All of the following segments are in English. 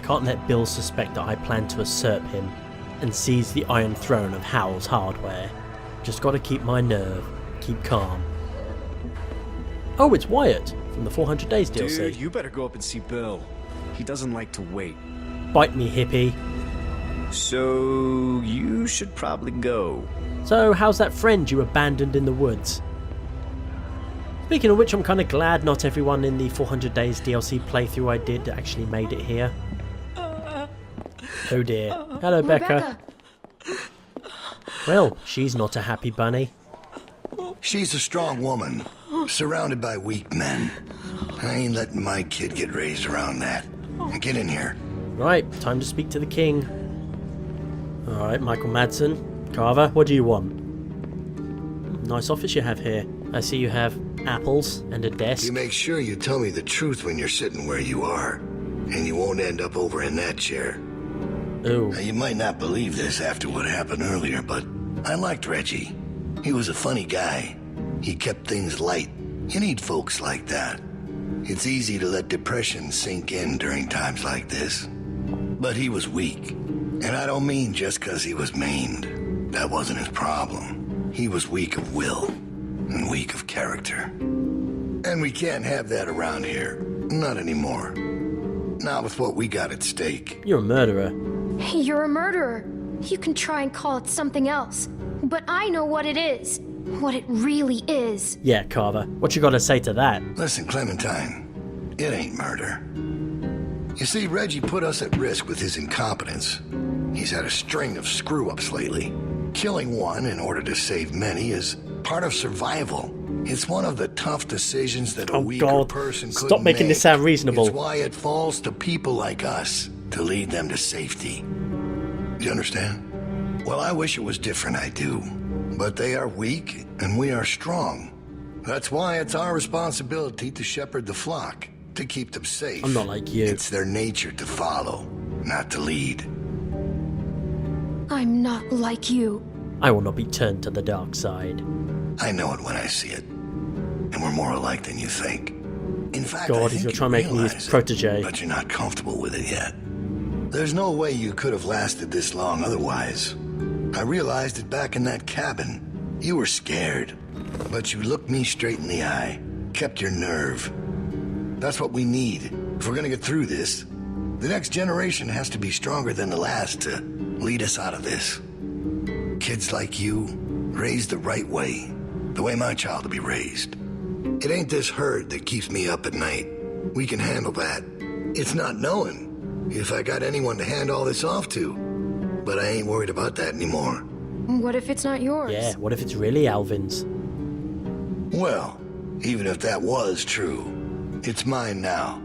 can't let Bill suspect that I plan to usurp him and seize the Iron Throne of Howe's hardware. Just gotta keep my nerve, keep calm. Oh, it's Wyatt from the 400 Days DLC. Dude, you better go up and see Bill. He doesn't like to wait. Bite me, hippie. So, you should probably go. So, how's that friend you abandoned in the woods? Speaking of which, I'm kind of glad not everyone in the 400 Days DLC playthrough I did actually made it here. Oh dear. Hello, Becca. Well, she's not a happy bunny. She's a strong woman, surrounded by weak men. I ain't letting my kid get raised around that. Get in here. Right, time to speak to the king. Alright, Michael Madsen. Carver, what do you want? Nice office you have here. I see you have apples and a desk. You make sure you tell me the truth when you're sitting where you are, and you won't end up over in that chair. Ooh. Now, you might not believe this after what happened earlier, but I liked Reggie. He was a funny guy. He kept things light. You need folks like that. It's easy to let depression sink in during times like this. But he was weak. And I don't mean just because he was maimed. That wasn't his problem. He was weak of will and weak of character. And we can't have that around here. Not anymore. Not with what we got at stake. You're a murderer. You're a murderer. You can try and call it something else. But I know what it is. What it really is. Yeah, Carver. What you gotta say to that? Listen, Clementine. It ain't murder. You see, Reggie put us at risk with his incompetence. He's had a string of screw-ups lately. Killing one in order to save many is part of survival. It's one of the tough decisions that a weaker person couldn't Stop making this sound reasonable. It's why it falls to people like us to lead them to safety. You understand? Well, I wish it was different, I do. But they are weak, and we are strong. That's why it's our responsibility to shepherd the flock, to keep them safe. I'm not like you. It's their nature to follow, not to lead. I'm not like you. I will not be turned to the dark side. I know it when I see it. And we're more alike than you think. In fact, God, I he's think gonna you try and make me his realize protege. it, but you're not comfortable with it yet. There's no way you could have lasted this long otherwise. I realized it back in that cabin. You were scared, but you looked me straight in the eye, kept your nerve. That's what we need if we're gonna get through this. The next generation has to be stronger than the last to lead us out of this. Kids like you, raised the right way, the way my child will be raised. It ain't this hurt that keeps me up at night. We can handle that. It's not knowing if I got anyone to hand all this off to. But I ain't worried about that anymore. What if it's not yours? Yeah, what if it's really Alvin's? Well, even if that was true, it's mine now.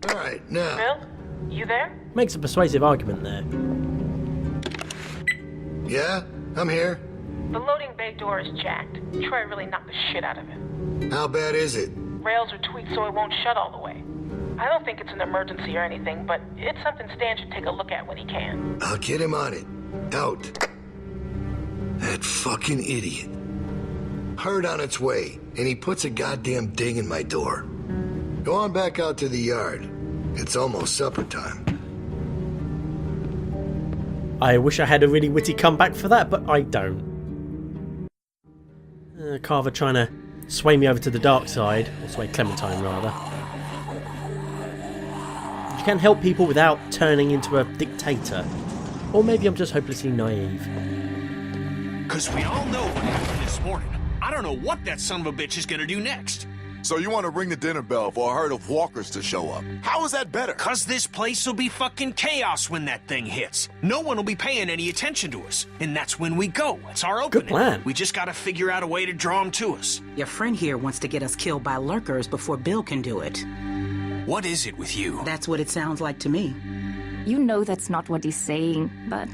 All right, now. Bill, you there? Makes a persuasive argument there. Yeah, I'm here. The loading bay door is jacked. Troy really knocked the shit out of it. How bad is it? Rails are tweaked so it won't shut all the way. I don't think it's an emergency or anything, but it's something Stan should take a look at when he can. I'll get him on it. Out. That fucking idiot. Herd on its way, and he puts a goddamn ding in my door. Go on back out to the yard. It's almost supper time. I wish I had a really witty comeback for that, but I don't. Carver trying to sway me over to the dark side, or sway Clementine rather. You can't help people without turning into a dictator. Or maybe I'm just hopelessly naive. Because we all know what happened this morning. I don't know what that son of a bitch is gonna do next. So you want to ring the dinner bell for a herd of walkers to show up. How is that better? Cause this place will be fucking chaos when that thing hits. No one will be paying any attention to us. And that's when we go. It's our opening. Good plan. We just gotta figure out a way to draw them to us. Your friend here wants to get us killed by lurkers before Bill can do it. What is it with you? That's what it sounds like to me. You know that's not what he's saying, but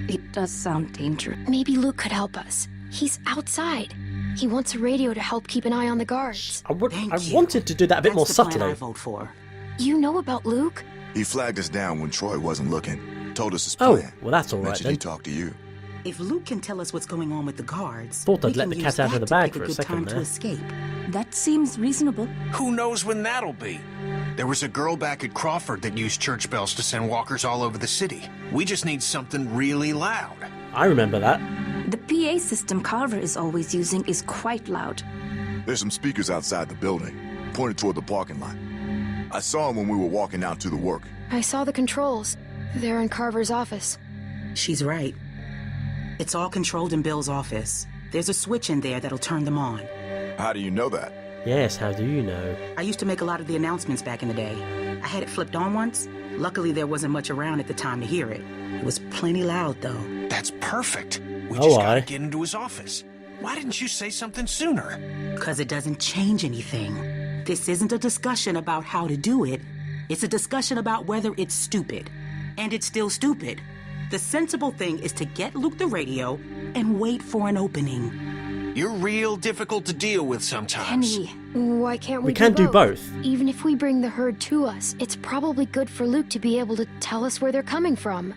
it does sound dangerous. Maybe Luke could help us. He's outside. He wants a radio to help keep an eye on the guards. I Thank you. wanted to do that a bit more That's the plan subtly. I vote for. You know about Luke? He flagged us down when Troy wasn't looking. Told us his Oh, plan. well that's alright Mentioned then. he talked to you. If Luke can tell us what's going on with the guards, Thought I'd we let can the use cat out of that the to bag pick for a good second time there. to escape. That seems reasonable. Who knows when that'll be? There was a girl back at Crawford that used church bells to send walkers all over the city. We just need something really loud. I remember that. The PA system Carver is always using is quite loud. There's some speakers outside the building, pointed toward the parking lot. I saw them when we were walking out to the work. I saw the controls. They're in Carver's office. She's right. It's all controlled in Bill's office. There's a switch in there that'll turn them on. How do you know that? Yes, how do you know? I used to make a lot of the announcements back in the day. I had it flipped on once. Luckily, there wasn't much around at the time to hear it. It was plenty loud, though. That's perfect. We Oh, just gotta aye. get into his office. Why didn't you say something sooner? Because it doesn't change anything. This isn't a discussion about how to do it. It's a discussion about whether it's stupid. And it's still stupid. The sensible thing is to get Luke the radio and wait for an opening. You're real difficult to deal with sometimes. Kenny, Why can't we can do both. Even if we bring the herd to us, it's probably good for Luke to be able to tell us where they're coming from.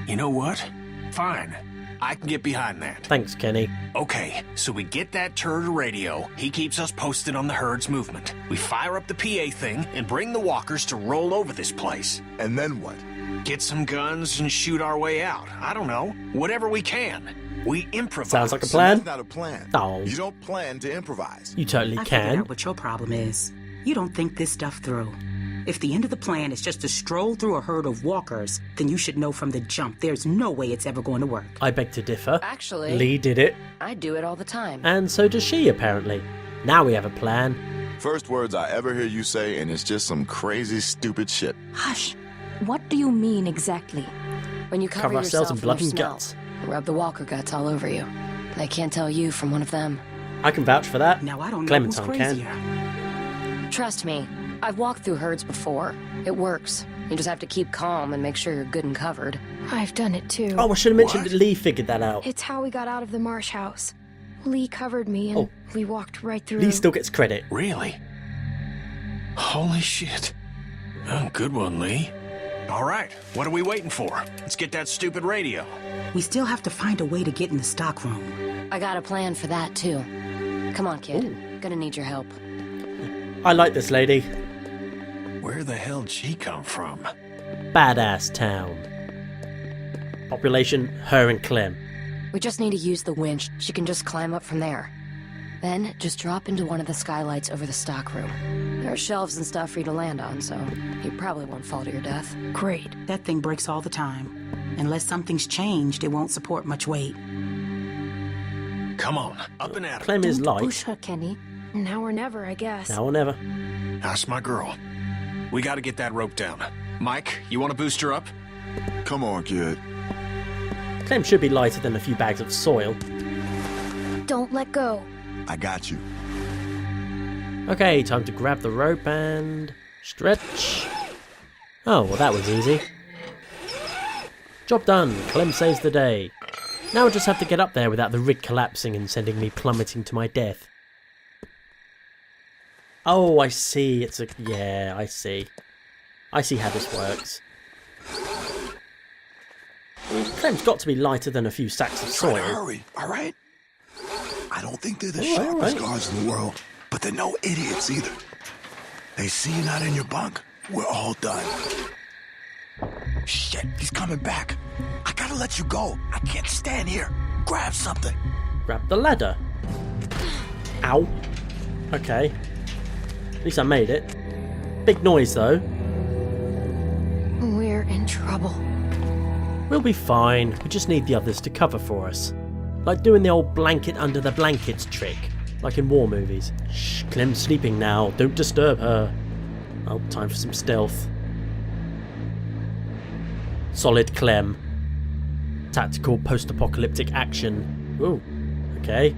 You know what? Fine. I can get behind that. Thanks, Kenny. Okay, so we get that turd a radio. He keeps us posted on the herd's movement. We fire up the PA thing and bring the walkers to roll over this place. And then what? Get some guns and shoot our way out. I don't know. Whatever we can. We improvise. Sounds like a plan. That's not a plan. No. You don't plan to improvise. You totally I figured can. out what your problem is. You don't think this stuff through. If the end of the plan is just to stroll through a herd of walkers, then you should know from the jump there's no way it's ever going to work. I beg to differ. Actually, Lee did it, I do it all the time. and so does she, apparently. Now we have a plan. First words I ever hear you say, and it's just some crazy, stupid shit. hush. What do you mean exactly? When you cover Cover ourselves in yourself blood their and smell, guts. rub the walker guts all over you. They can't tell you from one of them. I can vouch for that. Now I don't know Clementine who's can. crazier. Trust me, I've walked through herds before. It works. You just have to keep calm and make sure you're good and covered. I've done it too. Oh, I should have mentioned What? that Lee figured that out. It's how we got out of the marsh house. Lee covered me and we walked right through. Lee still gets credit. Really? Holy shit. Oh, good one, Lee. All right, what are we waiting for? Let's get that stupid radio. We still have to find a way to get in the stockroom. I got a plan for that, too. Come on, kid. Gonna need your help. I like this lady. Where the hell did she come from? Badass town. Population, her and Clem. We just need to use the winch. She can just climb up from there. Then, just drop into one of the skylights over the stockroom. There are shelves and stuff for you to land on, so you probably won't fall to your death. Great. That thing breaks all the time. Unless something's changed, it won't support much weight. Come on, up and at her. Clem is Don't light. push her, Kenny. Now or never, I guess. Now or never. That's my girl. We gotta get that rope down. Mike, you wanna boost her up? Come on, kid. Clem should be lighter than a few bags of soil. Don't let go. I got you. Okay, time to grab the rope and stretch. Oh, well that was easy. Job done. Clem saves the day. Now I just have to get up there without the rig collapsing and sending me plummeting to my death. Oh, I see. It's a... yeah, I see. I see how this works. Clem's got to be lighter than a few sacks of Try to soil. hurry, all right? I don't think they're the All right, sharpest all right. guards in the world, but they're no idiots either. They see you not in your bunk, we're all done. Shit, he's coming back. I gotta let you go. I can't stand here. Grab something. Grab the ladder. Ow. Okay. At least I made it. Big noise though. We're in trouble. We'll be fine. We just need the others to cover for us. Like doing the old blanket under the blankets trick. Like in war movies. Shh, Clem's sleeping now. Don't disturb her. Oh, time for some stealth. Solid Clem. Tactical post-apocalyptic action. Ooh, okay.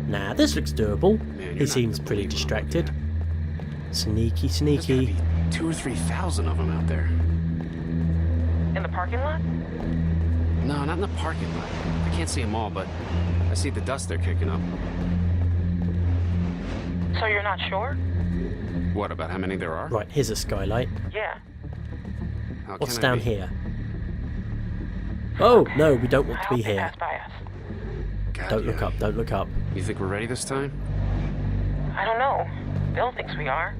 Nah, this looks doable. He seems pretty distracted. Sneaky, sneaky. 2,000 or 3,000 of them out there. In the parking lot? No, not in the parking lot. I can't see them all, but I see the dust they're kicking up. So you're not sure? What, about how many there are? Right, here's a skylight. Yeah. How What's can I down be? here? Oh, no, we don't want I to hope be they here. pass by us. God, Don't look yeah. up, don't look up. You think we're ready this time? I don't know. Bill thinks we are.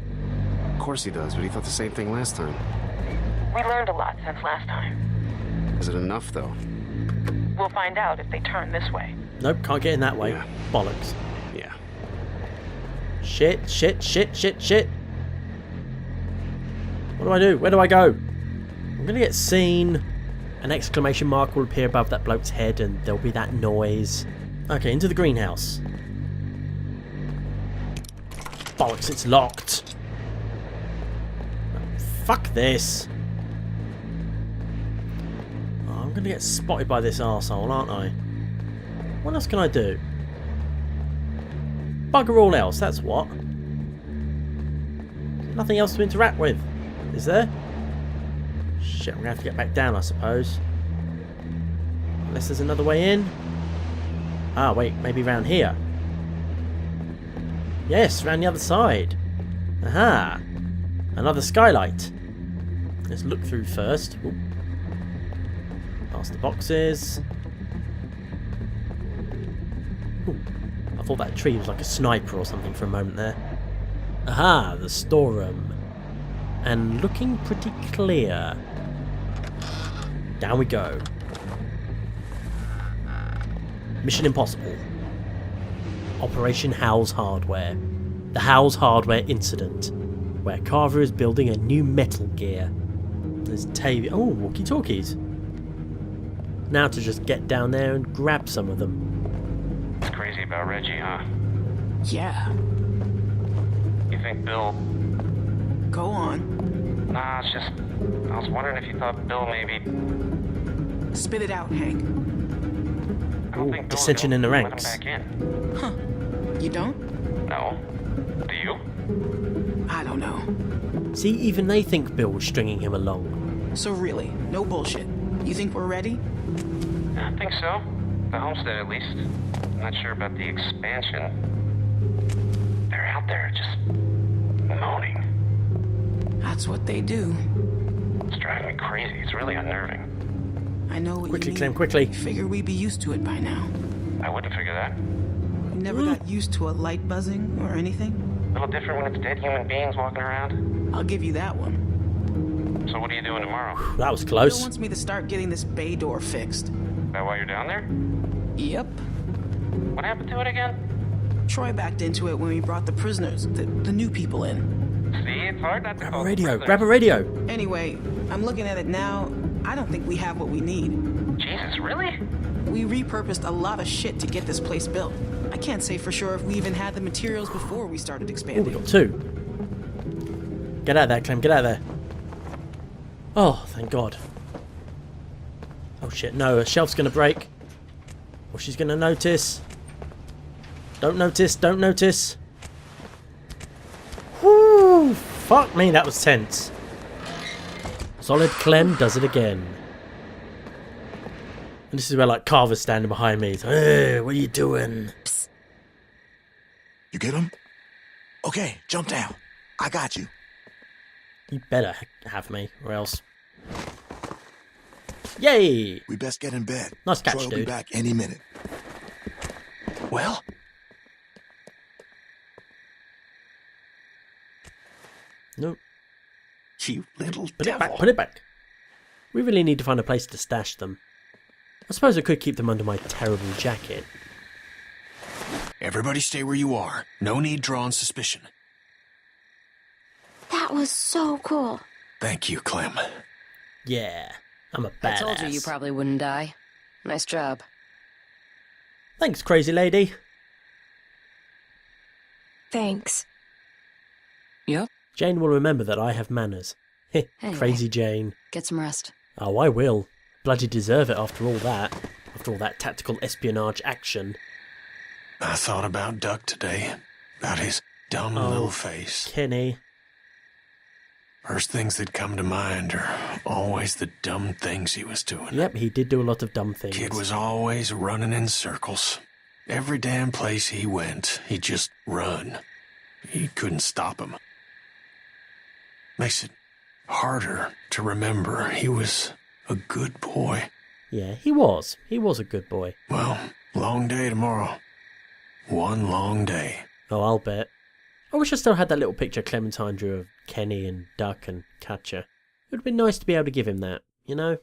course he does, but he thought the same thing last time. We learned a lot since last time. Is it enough, though? We'll find out if they turn this way. Nope, can't get in that way. Yeah. Bollocks. Yeah. Shit. What do I do? Where do I go? I'm gonna get seen. An exclamation mark will appear above that bloke's head and there'll be that noise. Okay, into the greenhouse. Bollocks, it's locked. Fuck this. Oh, I'm gonna get spotted by this arsehole, aren't I? What else can I do? Bugger all else, that's what. Nothing else to interact with, is there? Shit, I'm gonna have to get back down, I suppose. Unless there's another way in. Ah, wait, maybe round here. Yes, round the other side. Aha! Another skylight. Let's look through first. Ooh. Past the boxes. Ooh. I thought that tree was like a sniper or something for a moment there. Aha, the storeroom. And looking pretty clear. Down we go. Mission Impossible. Operation Howe's Hardware. The Howe's Hardware incident, where Carver is building a new Metal Gear. There's Oh, walkie-talkies. Now to just get down there and grab some of them. It's crazy about Reggie, huh? Yeah. You think Bill... Go on. Nah, it's just... I was wondering if you thought Bill maybe... Spit it out, Hank. I don't think Bill dissension in the let him ranks. back in. Huh. You don't? No. Do you? I don't know. See, even they think Bill was stringing him along. So really, no bullshit. You think we're ready? I think so. The homestead, at least. Not sure about the expansion. They're out there just... moaning. That's what they do. It's driving me crazy. It's really unnerving. I know what Quickly, you mean. Clem, quickly. Figure we'd be used to it by now. I wouldn't figure that. You never got used to a light buzzing or anything? A little different when it's dead human beings walking around. I'll give you that one. So what are you doing tomorrow? That was Bill close. wants me to start getting this bay door fixed. Is that why you're down there? Yep. What happened to it again? Troy backed into it when we brought the prisoners, the new people in. See, it's hard not to Grab a call radio, prisoners. grab a radio. Anyway, I'm looking at it now. I don't think we have what we need. Jesus, really? We repurposed a lot of shit to get this place built. I can't say for sure if we even had the materials before we started Oh, we expanding. got two. Get out of there, Clem, get out of there. Oh, thank God. Oh shit, no, a shelf's gonna break. Or she's gonna notice. Don't notice, don't notice. Whoo! Fuck me, that was tense. Solid Clem does it again. And this is where, like, Carver's standing behind me. He's like, hey, what are you doing? Psst. You get him? Okay, jump down. I got you. You better have me, or else... Yay! We best get in bed. Nice catch, Troy will be dude. back any minute. Well? Nope. You little Put devil. it back, put it back. We really need to find a place to stash them. I suppose I could keep them under my terrible jacket. Everybody stay where you are. No need drawing suspicion. That was so cool. Thank you, Clem. Yeah, I'm a I badass. told you probably wouldn't die. Nice job. Thanks, crazy lady. Thanks. Yep. Jane will remember that I have manners. Heh, Anyway. crazy Jane. Get some rest. Oh, I will. Bloody deserve it after all that. After all that tactical espionage action. I thought about Duck today. About his dumb little face. Kenny. First things that come to mind are always the dumb things he was doing. Yep, he did do a lot of dumb things. Kid was always running in circles. Every damn place he went, he'd just run. He couldn't stop him. Makes it harder to remember he was a good boy. Yeah, he was. He was a good boy. Well, long day tomorrow. One long day. Oh, I'll bet. I wish I still had that little picture Clementine drew of Kenny and Duck and Catcher. It would have been nice to be able to give him that, you know?